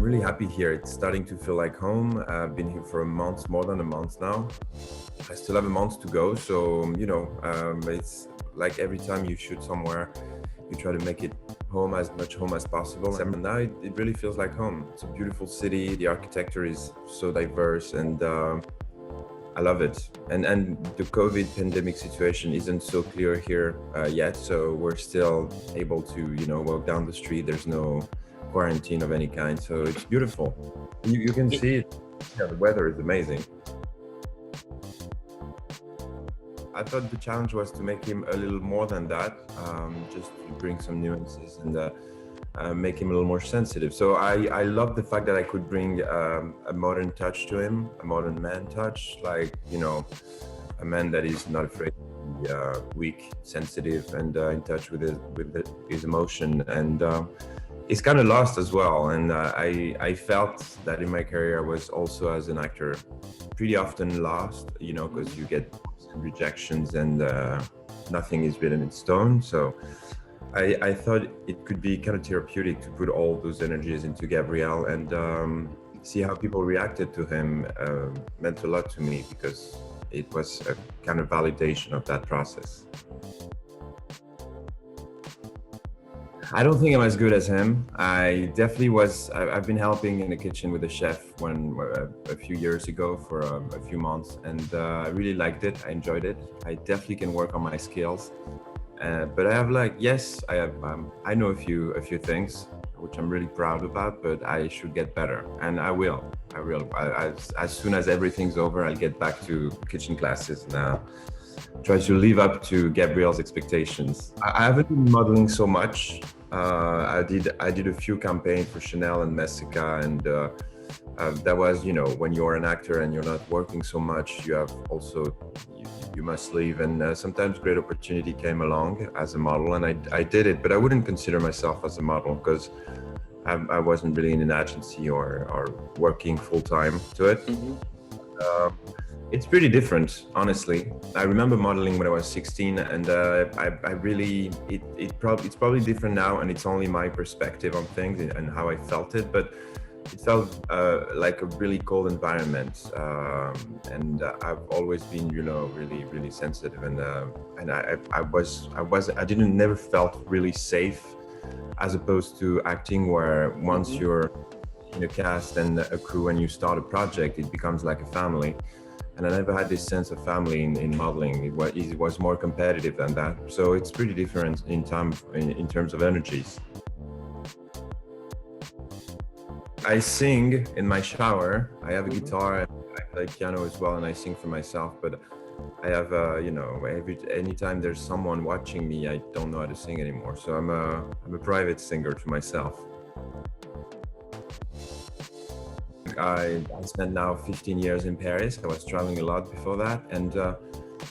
really happy here. It's starting to feel like home. I've been here for a month, more than a month now. I still have a month to go, so it's like every time you shoot somewhere, you try to make it home as much home as possible. And now it really feels like home. It's a beautiful city. The architecture is so diverse, and I love it. And the COVID pandemic situation isn't so clear here yet, so we're still able to walk down the street. There's no quarantine of any kind, so it's beautiful. You can see it. Yeah, the weather is amazing. I thought the challenge was to make him a little more than that, just to bring some nuances and make him a little more sensitive. So I love the fact that I could bring a modern touch to him, a modern man touch, like, a man that is not afraid to be weak, sensitive, and in touch with his emotion. And it's kind of lost as well. And I felt that in my career I was also, as an actor, pretty often lost, because you get rejections and nothing is written in stone. So I thought it could be kind of therapeutic to put all those energies into Gabriel and see how people reacted to him. Meant a lot to me because it was a kind of validation of that process. I don't think I'm as good as him. I definitely was. I've been helping in the kitchen with the chef a few years ago for a few months, and I really liked it. I enjoyed it. I definitely can work on my skills, but I have I know a few things which I'm really proud about, but I should get better, and I will. As soon as everything's over, I'll get back to kitchen classes now. Try to live up to Gabriel's expectations. I haven't been modeling so much. I did a few campaigns for Chanel and Messica, and that was, when you're an actor and you're not working so much, you have also, you must leave, and sometimes great opportunity came along as a model, and I did it, but I wouldn't consider myself as a model because I wasn't really in an agency or working full-time to it. Mm-hmm. It's pretty different, honestly. I remember modeling when I was 16, and it's probably different now, and it's only my perspective on things and how I felt it, but it felt like a really cold environment, and I've always been, really, really sensitive, and I never felt really safe, as opposed to acting, where once you're in a cast and a crew and you start a project, it becomes like a family. And I never had this sense of family in modeling. It was more competitive than that. So it's pretty different in terms of energies. I sing in my shower. I have a guitar, and I play piano as well, and I sing for myself. But I have, anytime there's someone watching me, I don't know how to sing anymore. So I'm a private singer to myself. I spent now 15 years in Paris. I was traveling a lot before that, and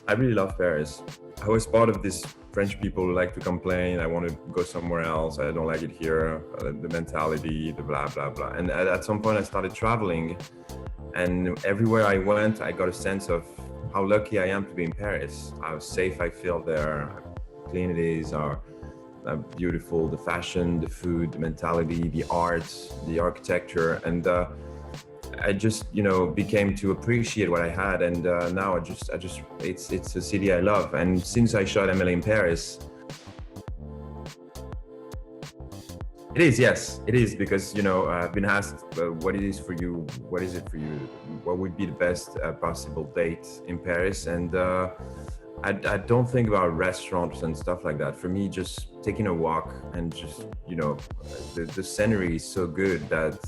I really love Paris. I was part of these French people who like to complain. I want to go somewhere else. I don't like it here. The mentality, the blah, blah, blah. And at some point I started traveling, and everywhere I went, I got a sense of how lucky I am to be in Paris, how safe I feel there, how clean it is, how beautiful, the fashion, the food, the mentality, the art, the architecture, and I just, became to appreciate what I had, and now it's a city I love. And since I shot Emily in Paris, it is, yes, it is, because I've been asked what is it for you, what would be the best possible date in Paris, and I don't think about restaurants and stuff like that. For me, just taking a walk and just, the scenery is so good that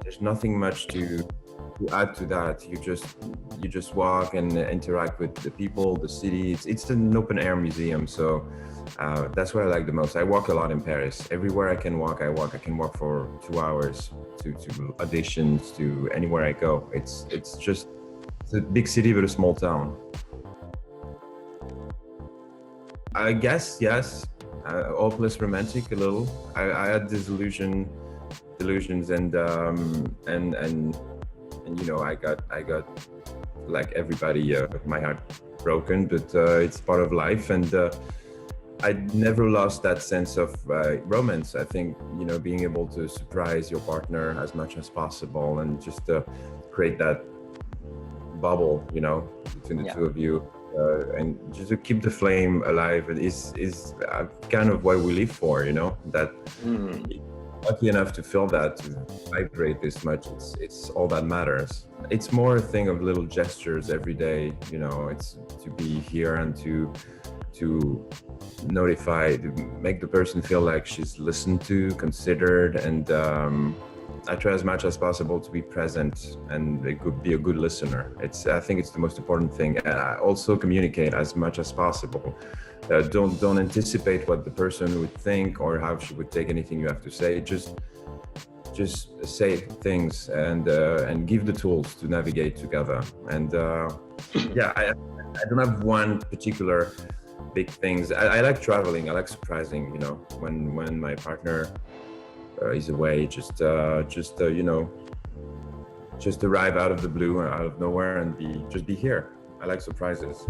there's nothing much to add to that. You just walk and interact with the people, the city. It's an open air museum, so that's what I like the most. I walk a lot in Paris. Everywhere I can walk, I walk. I can walk for 2 hours to auditions, to anywhere I go. It's a big city but a small town. I guess yes, hopeless romantic a little. I had delusions and I got like everybody, my heart broken, but it's part of life, and I never lost that sense of romance. I think, being able to surprise your partner as much as possible and just create that bubble, between the two of you, and just to keep the flame alive is kind of what we live for, that lucky enough to feel that, to vibrate this much, it's all that matters. It's more a thing of little gestures every day, it's to be here and to notify, to make the person feel like she's listened to, considered, and I try as much as possible to be present and be a good listener. I think it's the most important thing. Also communicate as much as possible. Don't anticipate what the person would think or how she would take anything you have to say. Just say things and give the tools to navigate together. And I don't have one particular big things. I like traveling. I like surprising. When my partner is away, just arrive out of the blue, out of nowhere, and be here. I like surprises.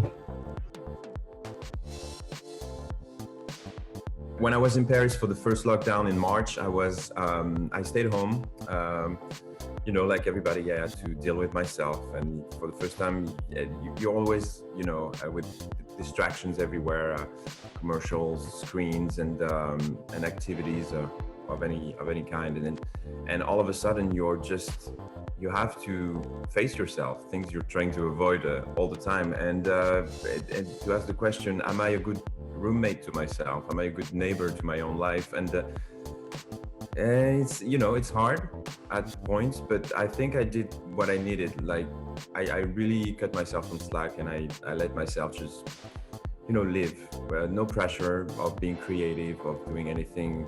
When I was in Paris for the first lockdown in March, I stayed home. Like everybody, I had to deal with myself, and for the first time, you're always, with distractions everywhere, commercials, screens, and activities of any kind, and all of a sudden you have to face yourself, things you're trying to avoid all the time, and to ask the question: am I a good roommate to myself? Am I a good neighbor to my own life? And it's hard at points, but I think I did what I needed. Like I really cut myself some slack, and I let myself just live. No pressure of being creative, of doing anything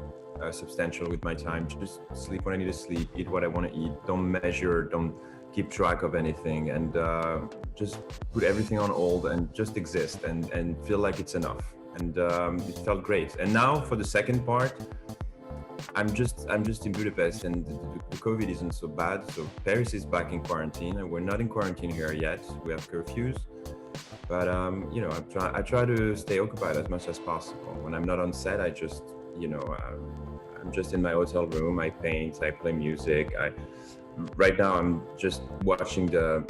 substantial with my time. Just sleep when I need to sleep, eat what I want to eat, don't measure, don't keep track of anything, and just put everything on hold and just exist and feel like it's enough. And it felt great. And now for the second part, I'm just in Budapest, and the COVID isn't so bad. So Paris is back in quarantine, and we're not in quarantine here yet. We have curfews, but I try to stay occupied as much as possible. When I'm not on set, I just I'm just in my hotel room. I paint, I play music. Right now I'm just watching the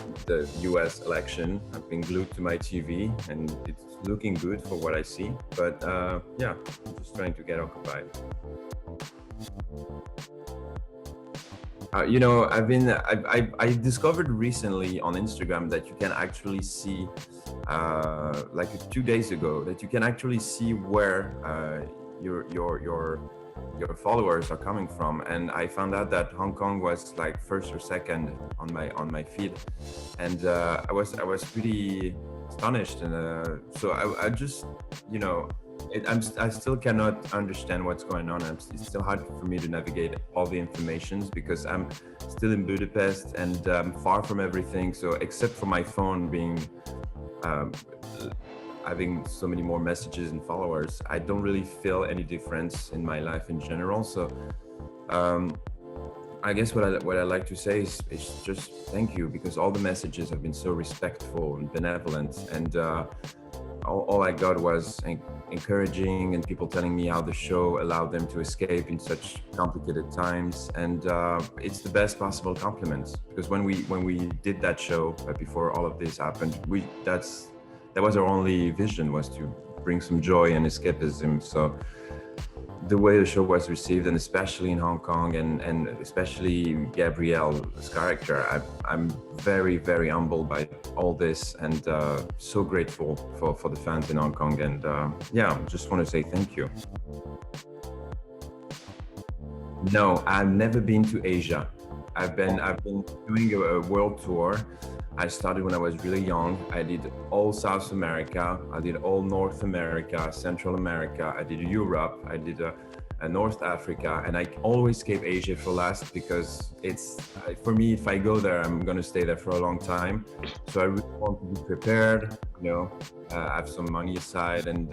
US election. I've been glued to my TV, and it's looking good for what I see. But I'm just trying to get occupied. I discovered recently on Instagram that you can actually see, like 2 days ago, that you can actually see where your followers are coming from, and I found out that Hong Kong was like first or second on my feed, and I was pretty astonished, and so I just I still cannot understand what's going on. It's still hard for me to navigate all the informations because I'm still in Budapest and far from everything. So except for my phone being having so many more messages and followers, I don't really feel any difference in my life in general. So I guess what I like to say is just thank you, because all the messages have been so respectful and benevolent, and all I got was encouraging, and people telling me how the show allowed them to escape in such complicated times, and it's the best possible compliment, because when we did that show before all of this happened, that was our only vision, was to bring some joy and escapism. So the way the show was received, and especially in Hong Kong, and especially Gabriel's character, I'm very, very humbled by all this, and so grateful for the fans in Hong Kong, and just want to say thank you. No, I've never been to Asia. I've been doing a world tour. I started when I was really young. I did all South America, I did all North America, Central America, I did Europe, I did North Africa, and I always keep Asia for last, because it's, for me, if I go there, I'm gonna stay there for a long time. So I really want to be prepared, have some money aside, and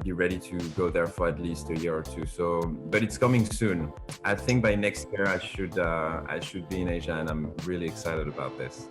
be ready to go there for at least a year or two. So, but it's coming soon. I think by next year I should be in Asia, and I'm really excited about this.